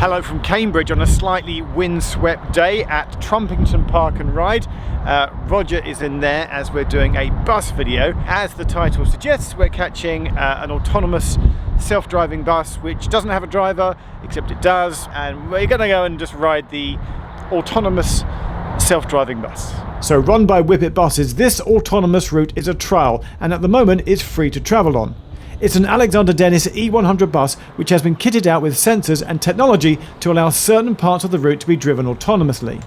Hello from Cambridge on a slightly windswept day at Trumpington Park and Ride. Roger is in there as we're doing a bus video. As the title suggests, we're catching an autonomous self-driving bus which doesn't have a driver, except it does, and we're going to go and just ride the autonomous self-driving bus. So run by Whippet buses, this autonomous route is a trial and at the moment it's free to travel on. It's an Alexander Dennis E100 bus which has been kitted out with sensors and technology to allow certain parts of the route to be driven autonomously.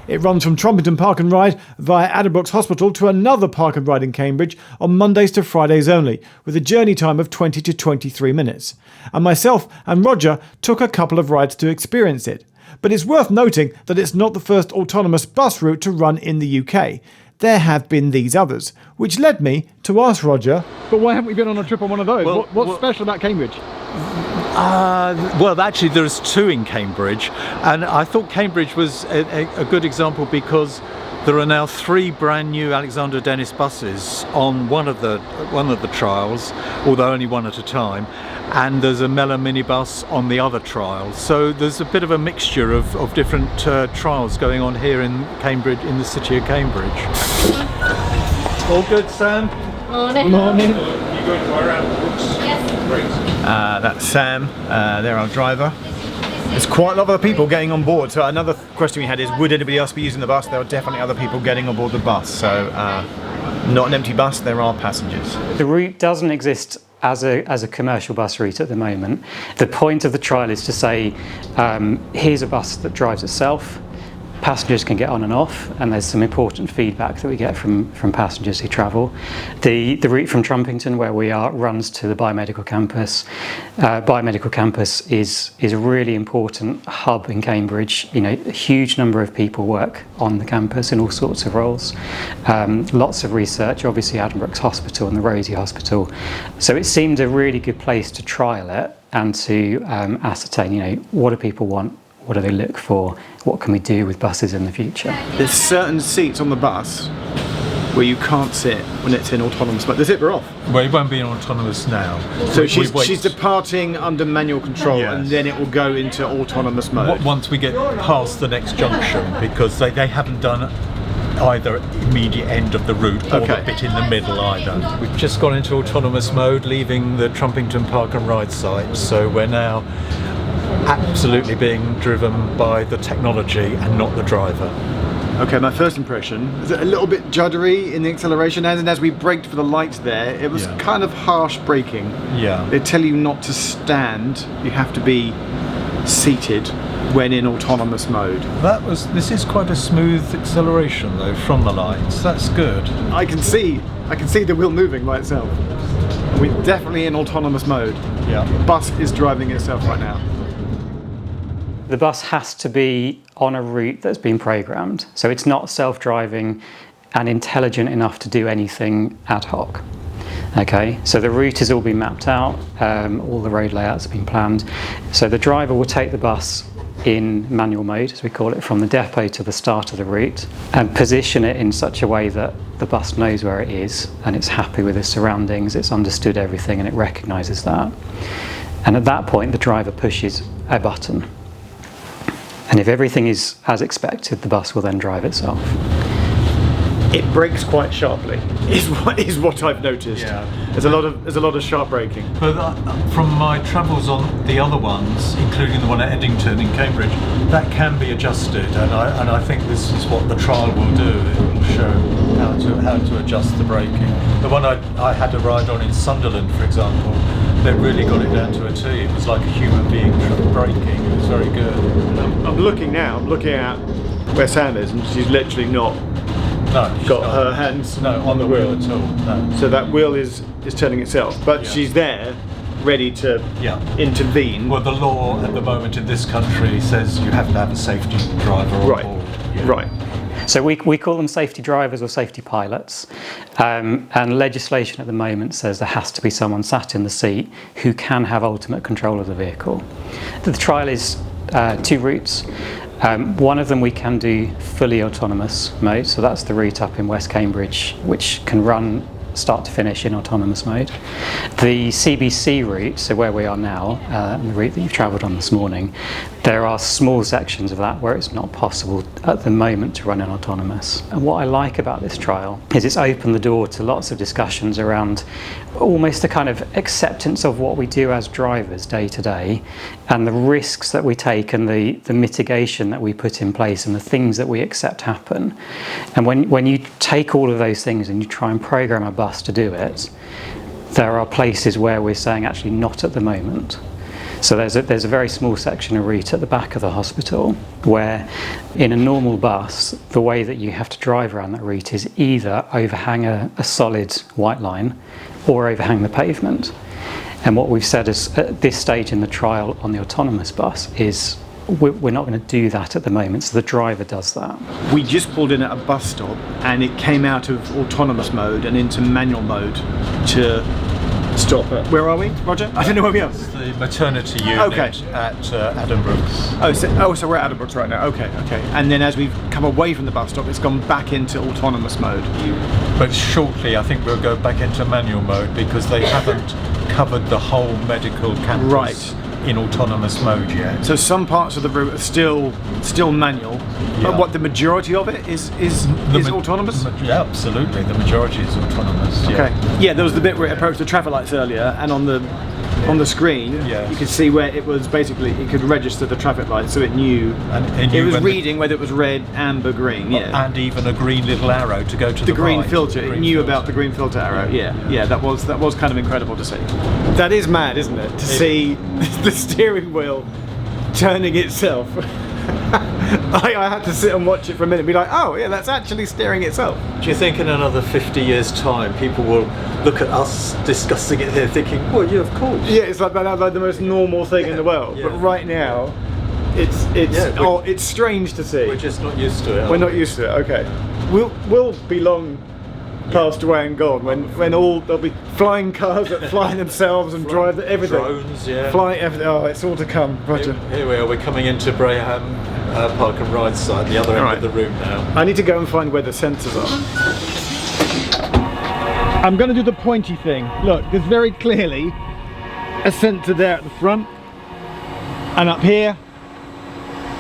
It runs from Trumpington Park and Ride via Addenbrooke Hospital to another park and ride in Cambridge on Mondays to Fridays only, with a journey time of 20 to 23 minutes. And myself and Roger took a couple of rides to experience it. But it's worth noting that it's not the first autonomous bus route to run in the UK. There have been these others, which led me to ask Roger, but why haven't we been on a trip on one of those? What's special about Cambridge? Well, actually there's two in Cambridge, and I thought Cambridge was a good example because there are now 3 brand new Alexander Dennis buses on one of the trials, although only one at a time, and there's a Mellor minibus on the other trial. So there's a bit of a mixture of different trials going on here in Cambridge, in the city of Cambridge. All good, Sam? Morning. Morning. You going to Addenbrooke? Yes. Great. That's Sam, they're our driver. There's quite a lot of other people getting on board, so another question we had is, would anybody else be using the bus? There are definitely other people getting on board the bus, so not an empty bus, there are passengers. The route doesn't exist as a commercial bus route at the moment. The point of the trial is to say, here's a bus that drives itself, passengers can get on and off, and there's some important feedback that we get from passengers who travel. The route from Trumpington, where we are, runs to the Biomedical campus. Biomedical campus is a really important hub in Cambridge. You know, a huge number of people work on the campus in all sorts of roles. Lots of research, obviously Addenbrooke's Hospital and the Rosie Hospital. So it seemed a really good place to trial it and to ascertain, you know, what do people want? What do they look for? What can we do with buses in the future? There's certain seats on the bus where you can't sit when it's in autonomous mode. The zipper off. Well, it won't be in autonomous now. So she's departing under manual control, yes, and then it will go into autonomous mode. Once we get past the next junction, because they haven't done either immediate end of the route or the bit in the middle either. We've just gone into autonomous mode, leaving the Trumpington Park and Ride site, so we're now absolutely being driven by the technology and not the driver. Okay, my first impression is a little bit juddery in the acceleration, and as we braked for the lights there, it was kind of harsh braking. Yeah. They tell you not to stand, you have to be seated when in autonomous mode. This is quite a smooth acceleration though from the lights. That's good. I can see the wheel moving by itself. We're definitely in autonomous mode. Yeah. The bus is driving itself right now. The bus has to be on a route that's been programmed, so it's not self-driving and intelligent enough to do anything ad hoc. Okay, so the route has all been mapped out, all the road layouts have been planned. So the driver will take the bus in manual mode, as we call it, from the depot to the start of the route, and position it in such a way that the bus knows where it is and it's happy with its surroundings, it's understood everything and it recognises that. And at that point the driver pushes a button. And if everything is as expected, the bus will then drive itself. It brakes quite sharply, is what I've noticed. Yeah. There's a lot of sharp braking. But from my travels on the other ones, including the one at Eddington in Cambridge, that can be adjusted, and I think this is what the trial will do. It will show how to adjust the braking. The one I had a ride on in Sunderland, for example, they really got it down to a T. It was like a human being braking. It was very good. I'm looking at where Sam is, and she's literally not got her hands on the wheel at all. No. So that wheel is turning itself, but she's there, ready to intervene. Well, the law at the moment in this country says you have to have a safety driver on board. Yeah. Right. So we call them safety drivers or safety pilots, and legislation at the moment says there has to be someone sat in the seat who can have ultimate control of the vehicle. The trial is 2 routes. One of them we can do fully autonomous mode, so that's the route up in West Cambridge, which can run start to finish in autonomous mode. The CBC route, so where we are now, and the route that you've travelled on this morning, there are small sections of that where it's not possible at the moment to run in autonomous. And what I like about this trial is it's opened the door to lots of discussions around almost a kind of acceptance of what we do as drivers day to day, and the risks that we take, and the mitigation that we put in place, and the things that we accept happen. And when you take all of those things and you try and program a bus to do it, there are places where we're saying actually not at the moment. So there's a very small section of route at the back of the hospital where in a normal bus, the way that you have to drive around that route is either overhang a solid white line or overhang the pavement. And what we've said is at this stage in the trial on the autonomous bus is we're not going to do that at the moment, so the driver does that. We just pulled in at a bus stop and it came out of autonomous mode and into manual mode to stop at, where are we, Roger? I don't know where we are. It's the maternity unit at Addenbrooke. So we're at Addenbrooke right now. Okay. And then as we've come away from the bus stop, it's gone back into autonomous mode. But shortly, I think we'll go back into manual mode because they haven't covered the whole medical campus in autonomous mode yet. So some parts of the route are still manual, but what, the majority of it is autonomous? Yeah, absolutely. The majority is autonomous. Okay. Yeah, there was the bit where it approached the traffic lights earlier, and on the screen, you could see where it was basically, it could register the traffic lights, so it knew, it was reading whether it was red, amber, green, and even a green little arrow to go to the green right. filter. It knew about the green filter arrow. Yeah, that was kind of incredible to see. That is mad, isn't it? To see the steering wheel turning itself. I had to sit and watch it for a minute and be like, oh yeah, that's actually steering itself. Do you think in another 50 years time people will look at us discussing it here thinking, well, yeah, of course. Yeah, it's like the most normal thing in the world. But right now, it's strange to see. We're just not used to it. We're not used to it, okay. We'll be long passed away and gone when there'll be flying cars that fly themselves and drive everything. Drones, fly everything. Oh, it's all to come, Roger. Here we are. We're coming into Braham Park and Ride side, the other end of the room now. I need to go and find where the sensors are. I'm going to do the pointy thing. Look, there's very clearly a sensor there at the front, and up here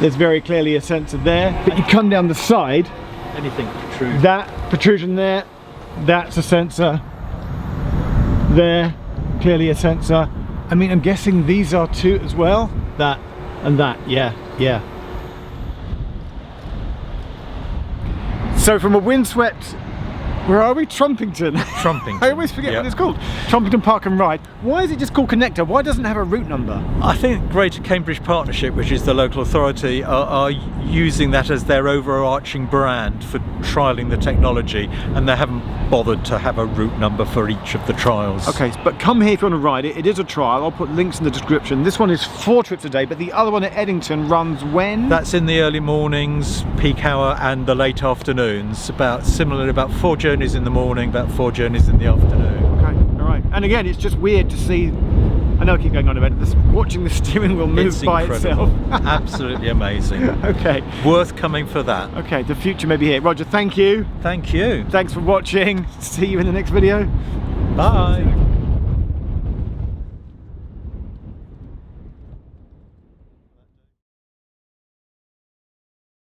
there's very clearly a sensor there. But you come down the side, anything protrude. That protrusion there, that's a sensor. There, clearly a sensor. I mean, I'm guessing these are two as well. That and that, yeah. So from a windswept, where are we? Trumpington. I always forget what it's called. Trumpington Park and Ride. Why is it just called Connector? Why doesn't it have a route number? I think Greater Cambridge Partnership, which is the local authority, are using that as their overarching brand for trialling the technology, and they haven't bothered to have a route number for each of the trials. Okay, but come here if you want to ride it. It is a trial. I'll put links in the description. This one is 4 trips a day, but the other one at Eddington runs when? That's in the early mornings, peak hour, and the late afternoons. About 4 journeys in the morning, about 4 journeys in the afternoon. Okay, all right. And again, it's just weird to see. I know I keep going on about this. Watching the steering wheel move by itself. Absolutely amazing. Okay. Worth coming for that. Okay, the future may be here. Roger, thank you. Thank you. Thanks for watching. See you in the next video. Bye.